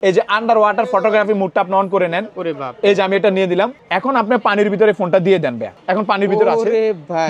এই যে under water photography মোডটা আপনি অন করে নেন। এই যে আমি এটা নিয়ে দিলাম, এখন আপনি পানির ভিতরে ফোনটা দিয়ে দেন ভাইয়া, এখন পানির ভিতরে আছে।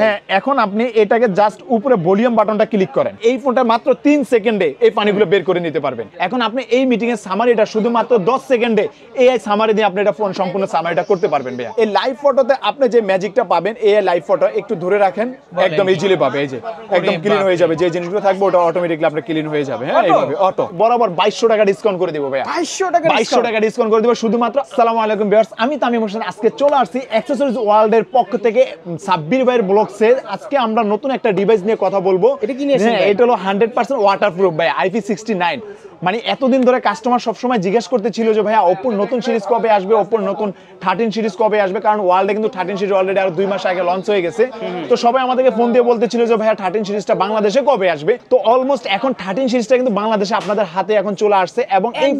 হ্যাঁ, এখন আপনি এটাকে জাস্ট উপরে ভলিউম বাটনটা ক্লিক করেন, এই ফোনটা মাত্র 3 সেকেন্ডে এই পানিগুলো বের করে নিতে পারবেন। এখন আপনি এই মিটিং এর সামারিটা শুধুমাত্র 10 সেকেন্ডে এআই সামারি দিয়ে আপনি এটা ফোন সম্পূর্ণ সামারিটা করতে পারবেন ভাইয়া। এই লাইভ ফটোতে আপনি যে ম্যাজিকটা পাবেন, এআই লাইভ ফটো একটু ধরে রাখেন, একদম ইজিলি পাবে। এই যে একদম ক্লিন হয়ে যাবে, যে জিনিসগুলো থাকবে ওটা অটোমেটিক্যালি আপনার ক্লিন হয়ে যাবে। হ্যাঁ, এইভাবে অটো। বরাবর 2200 টাকা ডিসকাউন্ট করে দিব ভাইয়া, 2200 টাকা ডিসকাউন্ট করে দিব শুধুমাত্র। আসসালামু আলাইকুম ভিউয়ার্স, আমি তামিম হোসেন আজকে চলে আসছি অ্যাকসেসরিজ ওয়ার্ল্ড এর পক্ষ থেকে সাব্বির ভাইয়ের ব্লগসে। আজকে আমরা নতুন একটা ডিভাইস নিয়ে কথা বলবো। এটা কি নিয়ে? এটা হলো 100% ওয়াটারপ্রুফ ভাই, IP69। মানে এতদিন ধরে কাস্টমার সবসময় জিজ্ঞেস করতেছিল যে ভাইয়া ওপ্পোর নতুন সিরিজ কবে আসবে, ওপ্পোর নতুন 13 সিরিজ কবে আসবে, কারণ ওয়ার্ল্ডে কিন্তু 13 সিরিজ অলরেডি আর 2 মাস আগে লঞ্চ হয়ে গেছে। তো সবাই আমাদেরকে ফোন দিয়ে বলতেছিল যে ভাইয়া 13 সিরিজটা বাংলাদেশে কবে আসবে। তো অলমোস্ট এখন 13 সিরিজটা কিন্তু বাংলাদেশে আপনাদের হাতে এখন চলে আসছে, এবং এই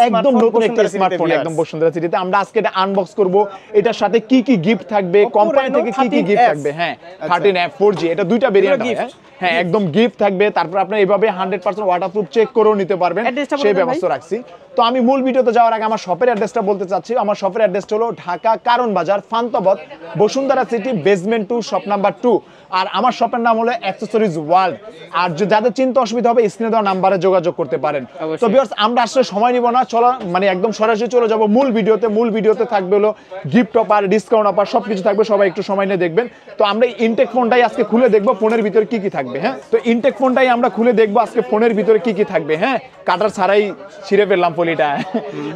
একদম নতুন একটা স্মার্টফোন একদম বসুন্ধরা সিটিতে আমরা আজকে এটা আনবক্স করব। এটার সাথে কি কি গিফট থাকবে, কোম্পানি থেকে কি কি গিফট থাকবে। হ্যাঁ, 13F 4G, এটা দুইটা ভেরিয়েন্ট হয়। হ্যাঁ, একদম গিফট থাকবে। তারপর আপনি এইভাবে 100% ওয়াটারপ্রুফ চেক করেও নিতে পারবেন, সেই ব্যবস্থা রাখছি। তো আমি মূল ভিডিওতে যাওয়ার আগে আমার শপের অ্যাড্রেসটা বলতে চাচ্ছি। আমার শপের অ্যাড্রেসটা হলো ঢাকা কারণ বাজার, ফান্তবত, Bashundhara city, basement 2, shop number 2। আর আমার শপের নাম হলো অ্যাকসেসরিজ ওয়ার্ল্ড। আর যাদের চিন্তা অসুবিধা হবে স্ক্রিনে দেওয়া নাম্বারে যোগাযোগ করতে পারেন। তো ভিউয়ার্স, আমরা আসলে সময় নিব না, চলো মানে একদম সরাসরি চলে যাব মূল ভিডিওতে। মূল ভিডিওতে থাকবে হলো গিফট অফার, ডিসকাউন্ট অফার, সবকিছু থাকবে। সবাই একটু সময় নিয়ে দেখবেন। তো আমরা ইনটেক ফোনটাই আজকে খুলে দেখবো ফোনের ভিতরে কি কি থাকবে। হ্যাঁ, তো ইনটেক ফোনটাই আমরা খুলে দেখবো আজকে ফোনের ভিতরে কি কি থাকবে। হ্যাঁ, কাটার ছাড়াই ছিঁড়ে ফেললাম পলিটা।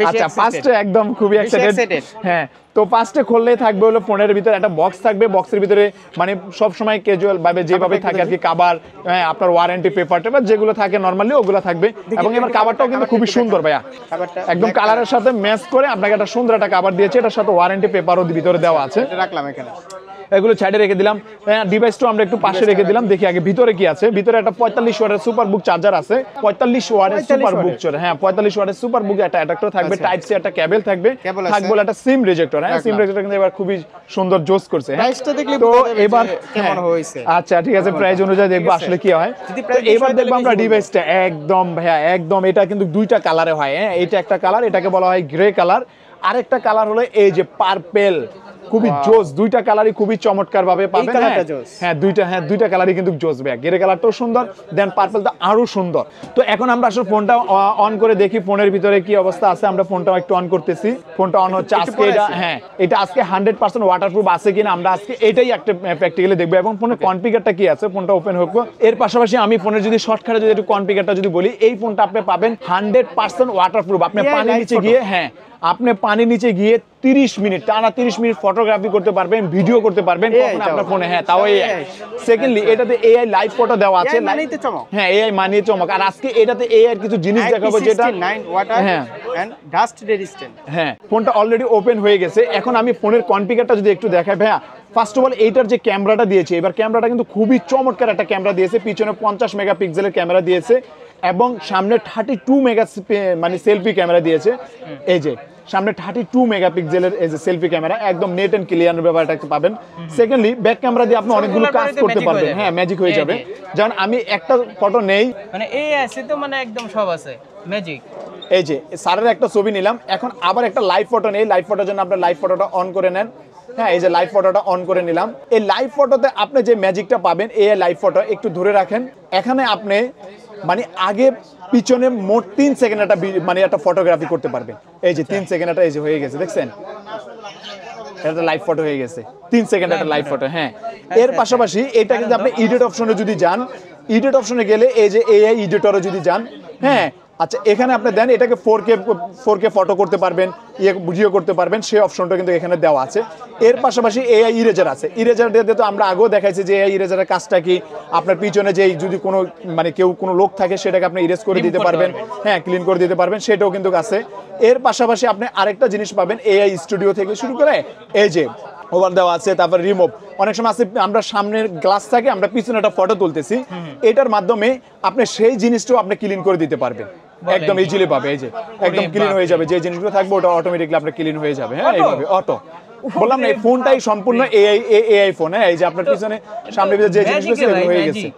আচ্ছা, ফার্স্টে একদম খুবই এক্সাইটেড। হ্যাঁ, তো ফার্স্টে খুললেই থাকবে হলো ফোনের ভিতরে একটা বক্স থাকবে। বক্সের ভিতরে মানে সব সময় ক্যাজুয়াল ভাবে যেভাবে থাকে আর কি, কভার, হ্যাঁ, আপনার ওয়ারেন্টি পেপার টেপার যেগুলো থাকে নরমালি ওগুলো থাকবে। এবং এবার কভারটাও কিন্তু খুবই সুন্দর ভাইয়া, একদম কালারের সাথে ম্যাচ করে আপনাকে একটা সুন্দর একটা কভার দিয়েছে। এটার সাথে ওয়ারেন্টি পেপারও ভিতরে দেওয়া আছে। রাখলাম এখানে, এগুলো সাইডে রেখে দিলাম। ডিভাইসটাও আমরা একটু পাশে রেখে দিলাম। দেখি আগে ভিতরে কি আছে। ভিতরে একটা 45 ওয়াটের সুপার বুক চার্জার আছে, 45 ওয়াটের সুপার বুক চার্জার। হ্যাঁ, 45 ওয়াটের সুপার বুক একটা অ্যাডাপ্টার থাকবে, টাইপ সি একটা কেবল থাকবে, থাকবে একটা সিম রিজেক্টর। হ্যাঁ, সিম রিজেক্টর কিন্তু এবার খুবই সুন্দর জোস করছে। প্রাইসটা দেখলে তো এবার কেমন হইছে। আচ্ছা ঠিক আছে, প্রাইস অনুযায়ী দেখবো আসলে কি হয়। তো এবার দেখবো আমরা ডিভাইসটা একদম ভাইয়া একদম, এটা কিন্তু দুইটা কালারে হয়। হ্যাঁ, এটা একটা কালার, এটাকে বলা হয় গ্রে কালার। আরেকটা কালার হলো এই যে পার্পেল, খুবই জোস। দুইটা কালারই খুবই চমৎকার ভাবে পাবেন। হ্যাঁ, দুইটা কালারই কিন্তু জোস ভাই। গ্রে কালারটাও সুন্দর, দেন পার্পলটা আরো সুন্দর। তো এখন আমরা আসলে ফোনটা অন করে দেখি ফোনের ভিতরে কি অবস্থা আছে। আমরা ফোনটা একটু অন করতেছি, ফোনটা অন হচ্ছে। আজকে এটা হ্যাঁ, এটা আজকে 100% ওয়াটারপ্রুফ আছে কিনা আমরা আজকে এটাই একটা প্র্যাকটিক্যালি দেখবো। এবং ফোনের কনফিগারটা কি আছে, ফোনটা ওপেন হোক। এর পাশাপাশি আমি ফোনের যদি শর্টকাটে যদি একটু কনফিগারটা যদি বলি, এই ফোনটা আপনি পাবেন 100% ওয়াটারপ্রুফ। আপনি পানির নিচে গিয়ে, হ্যাঁ, আপনি পানির নিচে গিয়ে 30 মিনিট টানা 30 মিনিট ফটোগ্রাফি করতে পারবেন, ভিডিও করতে পারবেন আপনার ফোনে। হ্যাঁ, তাও এই সেকেন্ডলি এটাতে এআই লাইভ ফটো দেওয়া আছে। হ্যাঁ, এআই মানিয়ে চমক। আর আজকে এটাতে এআই এর কিছু জিনিস দেখাবো যেটা হ্যাঁ ডাস্ট রেজিস্ট্যান্ট। হ্যাঁ, ফোনটা অলরেডি ওপেন হয়ে গেছে। এখন আমি ফোনের কনফিগারটা যদি একটু দেখাই ভাইয়া, ফার্স্ট অফ অল এইটার যে ক্যামেরাটা দিয়েছে, এবার ক্যামেরাটা কিন্তু খুবই চমৎকার একটা ক্যামেরা দিয়েছে। পিছনে 50 মেগাপিক্সেলের ক্যামেরা দিয়েছে এবং সামনে 32 মেগা মানে সেলফি ক্যামেরা দিয়েছে। এই যে সামনে 32 মেগাপিক্সেলের এই যে সেলফি ক্যামেরা, একদম নেট এন্ড ক্লিয়ার ব্যাপারটা পাবেন। সেকেন্ডলি ব্যাক ক্যামেরা দিয়ে আপনি অনেকগুলো কাজ করতে পারবেন। হ্যাঁ, ম্যাজিক হয়ে যাবে। যেমন আমি একটা ফটো নেই, মানে এই আছে তো, মানে একদম সব আছে ম্যাজিক। এই যে স্যারের একটা ছবি নিলাম, এখন আবার একটা লাইভ ফটো নেই। লাইভ ফটোর জন্য আপনার লাইভ ফটোটা অন করে নেন। হ্যাঁ, এই যে লাইভ ফটোটা অন করে নিলাম। এই লাইভ ফটোতে আপনি যে ম্যাজিকটা পাবেন, এই লাইভ ফটো একটু ধরে রাখেন। এখানে আপনি মানে আগে পিছনে মোট 3 সেকেন্ড একটা মানে একটা ফটোগ্রাফি করতে পারবেন। এই যে 3 সেকেন্ড একটা এই যে হয়ে গেছে, দেখছেন? এটা লাইভ ফটো হয়ে গেছে, 3 সেকেন্ড একটা লাইভ ফটো। হ্যাঁ, এর পাশাপাশি এটা কিন্তু আপনি এডিট অপশনে যদি যান, এডিট অপশনে গেলে এই যে এআই এডিটরে যদি যান, হ্যাঁ, আচ্ছা এখানে আপনি দেন এটাকে 4K ফটো করতে পারবেন, ভিডিও করতে পারবেন, সেই অপশনটা কিন্তু এখানে দেওয়া আছে। এর পাশাপাশি এআই ইরেজার আছে। ইরেজার দিয়ে তো আমরা আগেও দেখাইছি যে এআই ইরেজারের কাজটা কি, আপনার পিছনে যে যদি কোনো মানে কেউ কোনো লোক থাকে সেটাকে আপনি ইরেজ করে দিতে পারবেন। হ্যাঁ, ক্লিন করে দিতে পারবেন, সেটাও কিন্তু আছে। এর পাশাপাশি আপনি আরেকটা জিনিস পাবেন, এআই স্টুডিও থেকে শুরু করে এই যে ওভার দেওয়া আছে, তারপর রিমুভ। অনেক সময় আছে আমরা সামনের গ্লাস থাকে, আমরা পিছনে একটা ফটো তুলতেছি, এটার মাধ্যমে আপনি সেই জিনিসটাও আপনি ক্লিন করে দিতে পারবেন, একদম ইজিলি পাবে। এই যে একদম ক্লিন হয়ে যাবে, যে জিনিসগুলো থাকবে ওটা অটোমেটিকলি আপনার ক্লিন হয়ে যাবে। হ্যাঁ, এইভাবে অটো। বললাম না, এই ফোনটাই সম্পূর্ণ এআই ফোন। হ্যাঁ, এই যে আপনার পিছনে সামনে যে জিনিসগুলো হয়ে গেছে,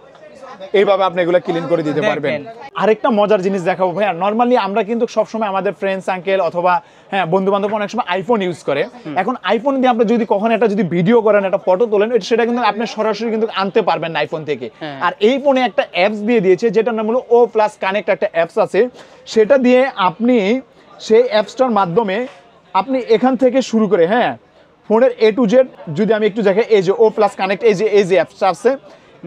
এইভাবে আপনি এগুলো ক্লিন করে দিতে পারবেন। আরেকটা মজার জিনিস দেখাবো ভাইয়া, নরমালি আমরা কিন্তু সবসময় আমাদের ফ্রেন্ডস আঙ্কেল অথবা হ্যাঁ বন্ধু বান্ধব অনেক সময় আইফোন ইউজ করে। এখন আইফোন দিয়ে আপনি যদি কখনো একটা যদি ভিডিও করেন, একটা ফটো তোলেন, সেটা কিন্তু আপনি সরাসরি কিন্তু আনতে পারবেন না আইফোন থেকে। আর এই ফোনে একটা অ্যাপস দিয়ে দিয়েছে যেটার নাম হলো ও প্লাস কানেক্ট, একটা অ্যাপস আছে, সেটা দিয়ে আপনি সেই অ্যাপসটার মাধ্যমে আপনি এখান থেকে শুরু করে হ্যাঁ ফোনের A to Z যদি আমি একটু দেখাই, এই যে ও প্লাস কানেক্ট, এই যে অ্যাপসটা আছে,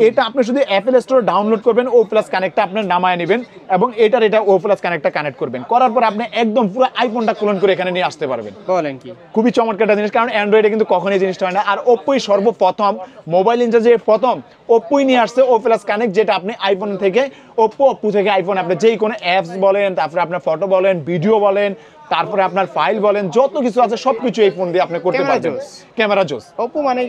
এটা আপনি শুধু অ্যাপেল স্টোরে ডাউনলোড করবেন, ও প্লাস কানেক্টটা আপনার নামায় নেবেন এবং এটা ও প্লাস কানেক্টটা কানেক্ট করবেন, করার পর আপনি একদম পুরো আইফোনটা ক্লোন করে এখানে নিয়ে আসতে পারবেন। বলেন কি, খুবই চমৎকার একটা জিনিস, কারণ অ্যান্ড্রয়েডে কিন্তু কখনোই এই জিনিসটা হয় না। আর ওপ্পোই সর্বপ্রথম মোবাইল ইন্ডাস্ট্রি প্রথম ওপ্পোই নিয়ে আসছে ও প্লাস কানেক্ট, যেটা আপনি আইফোন থেকে ওপ্পো থেকে আইফোন আপনি যেই কোনো অ্যাপস বলেন, তারপরে আপনার ফটো বলেন, ভিডিও বলেন, তারপরে আপনার ফাইল বলেন, যত কিছু আছে সবকিছু এই ফোন দিয়ে আপনি করতে পারবেন। ক্যামেরা জোস, ওপ্পো মানে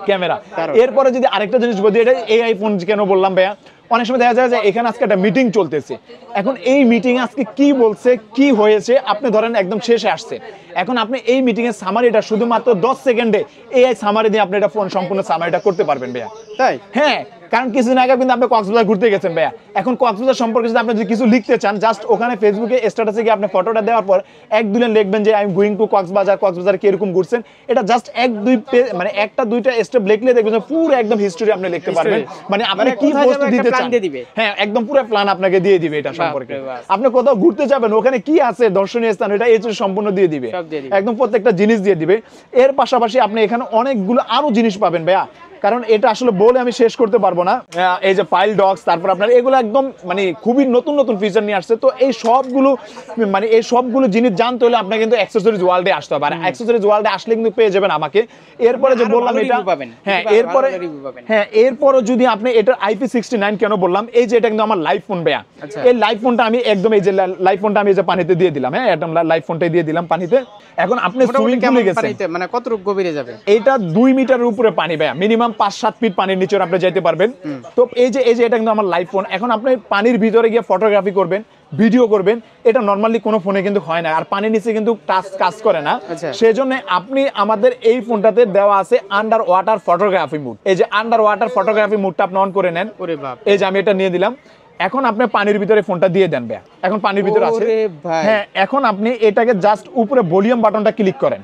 ক্যামেরা। এরপরে যদি আরেকটা জিনিস বলি, এটা এই আইফোন কেন বললাম ভাইয়া, অনেক সময় দেখা যায় যে এখানে আজকে একটা মিটিং চলতেছে, এখন এই মিটিং আজকে কি বলছে কি হয়েছে আপনি ধরেন একদম শেষে আসছে, এখন আপনি এই মিটিং এর সামারিটা শুধুমাত্র 10 সেকেন্ডে এআই সামারি দিয়ে আপনি এটা ফোন সম্পূর্ণ সামারিটা করতে পারবেন ভাইয়া। তাই? হ্যাঁ, কারণ কিছুদিন আগে কিন্তু আপনি কক্সবাজার ঘুরতে গেছেন ভাইয়া, এখন কক্সবাজার সম্পর্কে যদি আপনি যদি কিছু লিখতে চান, জাস্ট ওখানে ফেসবুকে স্ট্যাটাসে গিয়ে আপনি ফটোটা দেওয়ার পর 1-2 লাইন লিখবেন যে I am going to Cox's Bazar কি এরকম ঘুরছেন, এটা জাস্ট 1-2 মানে একটা দুইটা স্টেপ লিখলে দেখবেন যে পুরো একদম হিস্টরি আপনি লিখতে পারবেন, মানে আপনি কি পোস্ট দিতে চান হ্যাঁ একদম পুরো প্ল্যান আপনাকে দিয়ে দিবে এটা সম্পর্কে। আপনি কোথাও ঘুরতে যাবেন, ওখানে কি আছে দর্শনীয় স্থান, এটা এই সম্পূর্ণ দিয়ে দিবে, একদম প্রত্যেকটা জিনিস দিয়ে দিবে। এর পাশাপাশি আপনি এখানে অনেকগুলো আরো জিনিস পাবেন ভাইয়া, কারণ এটা আসলে বলে আমি শেষ করতে পারবো না। এই যে ফাইল ডক্স, তারপর আপনার এগুলো একদম মানে খুবই নতুন নতুন ফিচার নিয়ে আসছে, তো এই সবগুলো জিনিস জানতে হলে আপনাকে কিন্তু অ্যাক্সেসরিজ ওয়ার্ল্ডে আসতে হবে, আর অ্যাক্সেসরিজ ওয়ার্ল্ডে আসলে কিন্তু পেয়ে যাবেন আমাকে। এরপরে যে বললাম এটা এরপরে যদি আপনি এটা IP69 কেন বললাম, এই যে এটা কিন্তু আমার লাইভ ফোন ভাইয়া, এই লাইভ ফোনটা আমি একদম এই যে লাইভ ফোনটা আমি এই যে পানিতে দিয়ে দিলাম, হ্যাঁ একদম লাইভ ফোনটাই দিয়ে দিলাম পানিতে। এখন আপনি সুইমিং পুলে গেছেন, মানে কতটুকু গভীরে যাবে? এটা 2 মিটারের উপরে পানি ভাইয়া, মিনিমাম 5-7 ফিট পানির নিচে আপনি যাইতে পারবেন। তো এই যে এটা কিন্তু আমার লাইভ ফোন, এখন আপনি পানির ভিতরে গিয়ে ফটোগ্রাফি করবেন, ভিডিও করবেন, এটা নরমালি কোনো ফোনে কিন্তু হয় না, আর পানির নিচে কিন্তু টাচ কাজ করে না, সেজন্য আপনি আমাদের এই ফোনটাতে দেওয়া আছে আন্ডার ওয়াটার ফটোগ্রাফি মোড। এই যে আন্ডার ওয়াটার ফটোগ্রাফি মোডটা আপনি অন করে নেন, এই যে আমি এটা নিয়ে দিলাম, এখন আপনি পানির ভিতরে ফোনটা দিয়ে দেন ভাইয়া, এখন পানির ভিতরে আছে হ্যাঁ, এখন আপনি এটাকে জাস্ট উপরে ভলিউম বাটনটা ক্লিক করেন,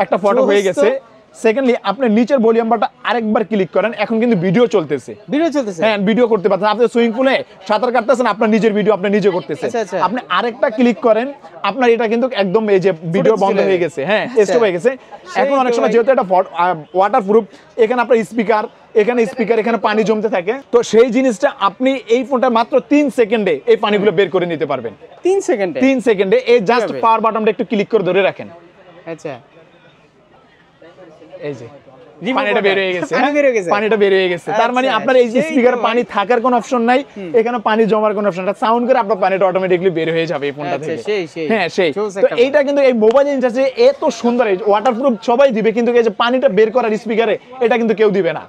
একটা ফটো হয়ে গেছে। সেকেন্ডলি আপনি নিচের ভলিউম বাটন আরেকবার ক্লিক করেন, এখন কিন্তু ভিডিও চলতেছে হ্যাঁ, ভিডিও করতে পারছেন আপনি, সুইমিং পুলে সাঁতার কাটতেছেন, আপনার নিজের ভিডিও আপনি নিজে করতেছেন, আপনি আরেকটা ক্লিক করেন, আপনার এটা কিন্তু একদম এই যে ভিডিও বন্ধ হয়ে গেছে, হ্যাঁ স্টপ হয়ে গেছে। এখন অনেক সময় যেহেতু এটা ওয়াটারপ্রুফ, এখানে আপনার স্পিকার এখানে পানি জমতে থাকে, তো সেই জিনিসটা আপনি এই ফোনটা মাত্র 3 সেকেন্ডে এই পানিগুলো বের করে নিতে পারবেন। 3 সেকেন্ডে এই জাস্ট পাওয়ার বাটনটা একটু ক্লিক করে ধরে রাখেন, আচ্ছা এই যে পানিটা বের হয়ে গেছে, তার মানে আপনার এই যে স্পিকারে পানি থাকার কোনো অপশন নাই, এখানে পানি জমার কোনো অপশন নাই, সাউন্ড করে আপনার পানিটা অটোমেটিক্যালি বের হয়ে যাবে এই ফোনটা থেকে। হ্যাঁ সেই তো এইটা কিন্তু এই মোবাইল ইন্ডাস্ট্রি এত সুন্দর, ওয়াটারপ্রুফ সবাই দিবে, কিন্তু এই যে পানিটা বের করার স্পিকারে এটা কিন্তু কেউ দিবে না,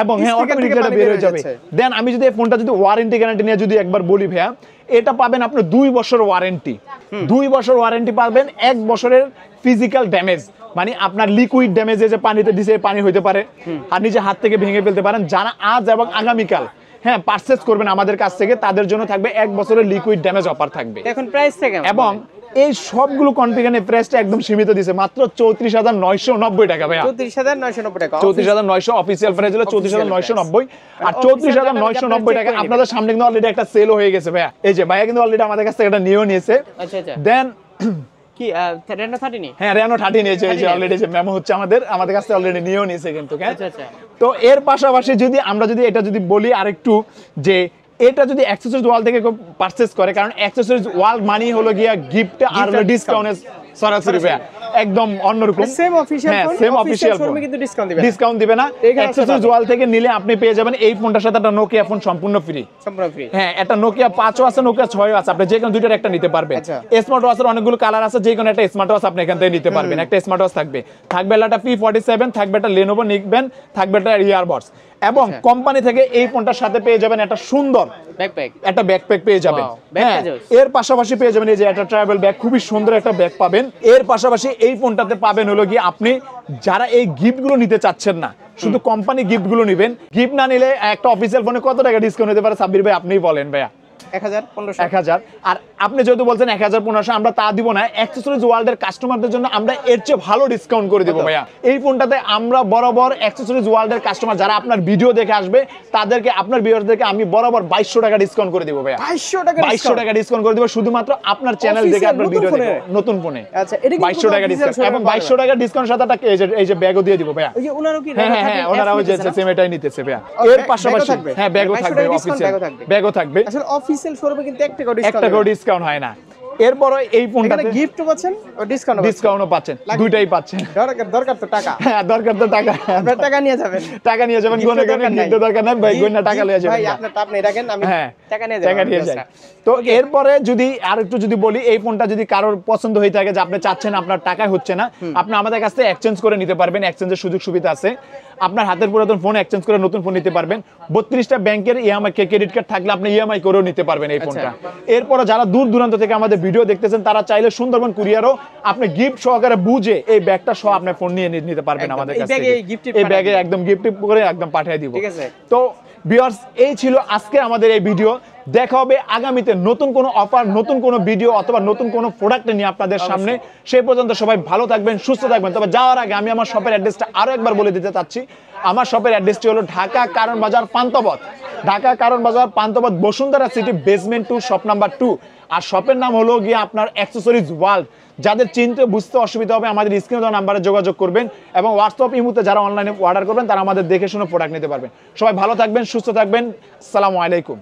এবং হ্যাঁ অটোমেটিক্যালি এটা বের হয়ে যাবে। দেন আমি যদি এই ফোনটা যদি ওয়ারেন্টি গ্যারান্টি নিয়ে যদি একবার বলি ভাইয়া, এটা পাবেন আপনি 2 বছর ওয়ারেন্টি, 2 বছর ওয়ারেন্টি পাবেন, 1 বছরের ফিজিক্যাল ড্যামেজ, মানে আপনার লিকুইড ড্যামেজে যে পানিতে দিছে পানি হইতে পারে, আর নিজে হাত থেকে ভেঙে ফেলতে পারেন। যারা আজ এবং আগামীকাল হ্যাঁ পারচেজ করবেন আমাদের কাছ থেকে, তাদের জন্য থাকবে 1 বছরের লিকুইড ড্যামেজ অফার থাকবে। এখন প্রাইস থেকে এবং এই সবগুলো কনফিগারের প্রাইসটা একদম সীমিত দিয়েছে, মাত্র 34,990 টাকা ভাইয়া, 34,990 টাকা, 34,900 অফিশিয়াল প্রাইস হলো 34,990, আর 34,990 টাকা আপনাদের সামনে কিন্তু অলরেডি একটা সেল হয়ে গেছে ভাইয়া। এই যে ভাইয়া কিন্তু অলরেডি আমাদের কাছ থেকে এটা নিয়েও নিয়েছে। আচ্ছা দেন কি Reno 30 নি? হ্যাঁ Reno 30 নিয়েছে, এই যে অলরেডি যে মেমো হচ্ছে আমাদের কাছে অলরেডি নিয়েও নিয়েছে কিন্তু। আচ্ছা আচ্ছা। তো এর পাশাপাশি যদি আমরা এটা যদি বলি আরেকটু, যে এটা যদি অ্যাক্সেসরিজ ওয়াল থেকে পারচেজ করে, কারণ অ্যাক্সেসরিজ ওয়াল মানি হলো গিয়া গিফট আর ডিসকাউন্ট সরাসরি ভাইয়া, একদম অন্যরকম, সেম অফিশিয়াল ফোনে কিন্তু ডিসকাউন্ট দিবে না। অ্যাক্সেসরিজ ওয়াল থেকে নিলে আপনি পেয়ে যাবেন এই ফোনটার সাথে একটা নোকিয়া ফোন সম্পূর্ণ ফ্রি, হ্যাঁ একটা নোকিয়া 5ও আছে, নোকিয়া 6ও আছে, আপনি যে কোনো দুইটার একটা নিতে পারবেন। স্মার্ট ওয়াচের অনেকগুলো কালার আছে, যে কোনো একটা স্মার্ট ওয়াচ আপনি এখান থেকে নিতে পারবেন, একটা স্মার্ট ওয়াচ থাকবে একটা P47, থাকবে একটা Lenovo নিকবেন, থাকবে একটা ইয়ারবাডস, এবং কোম্পানি থেকে এই ফোনটার সাথে পেয়ে যাবেন একটা সুন্দর একটা ব্যাকপ্যাক পেয়ে যাবেন। হ্যাঁ এর পাশাপাশি পেয়ে যাবেন এই যে একটা ট্রাভেল ব্যাগ, খুবই সুন্দর একটা ব্যাগ পাবেন। এর পাশাপাশি এই ফোনটাতে পাবেন হলো গিয়ে আপনি যারা এই গিফটগুলো নিতে চাচ্ছেন না, শুধু কোম্পানি গিফটগুলো নেবেন, গিফট না নিলে একটা অফিসিয়াল ফোনে কত টাকা ডিসকাউন্ট হতে পারে সাব্বির ভাই আপনিই বলেন ভাইয়া? 1000 আর আপনি যেহেতু বলছেন 1500, আমরা তা দিব না। অ্যাক্সেসরিজ ওয়ার্ল্ডের কাস্টমারদের জন্য আমরা এর চেয়ে ভালো ডিসকাউন্ট করে দিব ভাইয়া। এই ফোনটাতে আমরা বরাবর অ্যাক্সেসরিজ ওয়ার্ল্ডের কাস্টমার যারা আপনার ভিডিও দেখে আসবে তাদেরকে, আপনার ভিউয়ারদেরকে আমি বরাবর 2200 টাকা ডিসকাউন্ট করে দিব ভাইয়া। 2200 টাকা ডিসকাউন্ট করে দিব শুধুমাত্র আপনার চ্যানেল দেখে, আপনার ভিডিও দেখে, নতুন ফোনে। আচ্ছা, এটা কি 2200 টাকা ডিসকাউন্ট, এবং 2200 টাকা ডিসকাউন্ট সাথে একটা এই যে ব্যাগও দিয়ে দিব ভাইয়া। ওই যে ওনারও কি হ্যাঁ ওনারা ওই যে সেম এটাই নিতেছে ভাইয়া। এর পাশাপাশি হ্যাঁ ব্যাগও থাকবে, অফিসিয়াল ব্যাগও থাকবে। আসলে অফিসিয়াল শোরুমে কিন্তু একটা ডিসকাউন্ট হয় না। এরপরে এই ফোনটাতে গিফটও পাচ্ছেন ও ডিসকাউন্টও পাচ্ছেন, দুইটাই পাচ্ছেন। দরকার তো টাকা। হ্যাঁ দরকার তো টাকা, আপনার টাকা নিয়ে যাবেন, গনে গিফট দরকার নাই ভাই, গয়না টাকা লয়ে যাবেন ভাই। আপনার আপনি রাখেন, আমি টাকা নিয়ে যাই। তো এরপরে যদি আরেকটু যদি বলি, এই ফোনটা যদি কারোর পছন্দ হয়ে থাকে যে আপনি চাচ্ছেন আপনার টাকায় হচ্ছে না, আপনি আমাদের কাছ থেকে এক্সচেঞ্জ করে নিতে পারবেন। এক্সচেঞ্জের সুযোগ সুবিধা আছে। আপনার হাতের পুরাতন ফোন এক্সচেঞ্জ করে নতুন ফোন নিতে পারবেন। 32টা ব্যাংকের ইএমআই ক্রেডিট কার্ড থাকলে আপনি ইএমআই করেও নিতে পারবেন এই ফোনটা। এরপরে যারা দূর দূরান্ত থেকে আমাদের ভিডিও দেখতেছেন তারা চাইলে সুন্দরবন কুরিয়ারও আপনি গিফট সহকারে বুঝে এই ব্যাগটা সহ আপনার ফোন নিয়ে নিতে পারবেন আমাদের কাছ থেকে। এই ব্যাগে একদম গিফট করে একদম পাঠিয়ে দিব। ঠিক আছে। তো ভিউয়ার্স, এই ছিল আজকে আমাদের এই ভিডিও। দেখা হবে আগামীতে নতুন কোনো অফার, নতুন কোনো ভিডিও অথবা নতুন কোনো প্রোডাক্ট নিয়ে আপনাদের সামনে। সেই পর্যন্ত সবাই ভালো থাকবেন, সুস্থ থাকবেন। তবে যাওয়ার আগে আমি আমার শপের অ্যাড্রেসটা আরো একবার বলে দিতে চাচ্ছি। আমার শপের অ্যাড্রেসটি হলো ঢাকা কারণ বাজার পান্থপথ, ঢাকা কারণ বাজার Panthapath, Bashundhara city, basement 2, shop number 2। আর শপের নাম হলো গিয়ে আপনার অ্যাক্সেসরিজ ওয়ার্ল্ড। যাদের চিনতে বুঝতে অসুবিধা হবে আমাদের স্ক্রিনে দেওয়া নাম্বারে যোগাযোগ করবেন, এবং হোয়াটসঅ্যাপ ইমুতে যারা অনলাইনে অর্ডার করবেন তারা আমাদের দেখে শুনে প্রোডাক্ট নিতে পারবেন। সবাই ভালো থাকবেন, সুস্থ থাকবেন। আসসালামু আলাইকুম।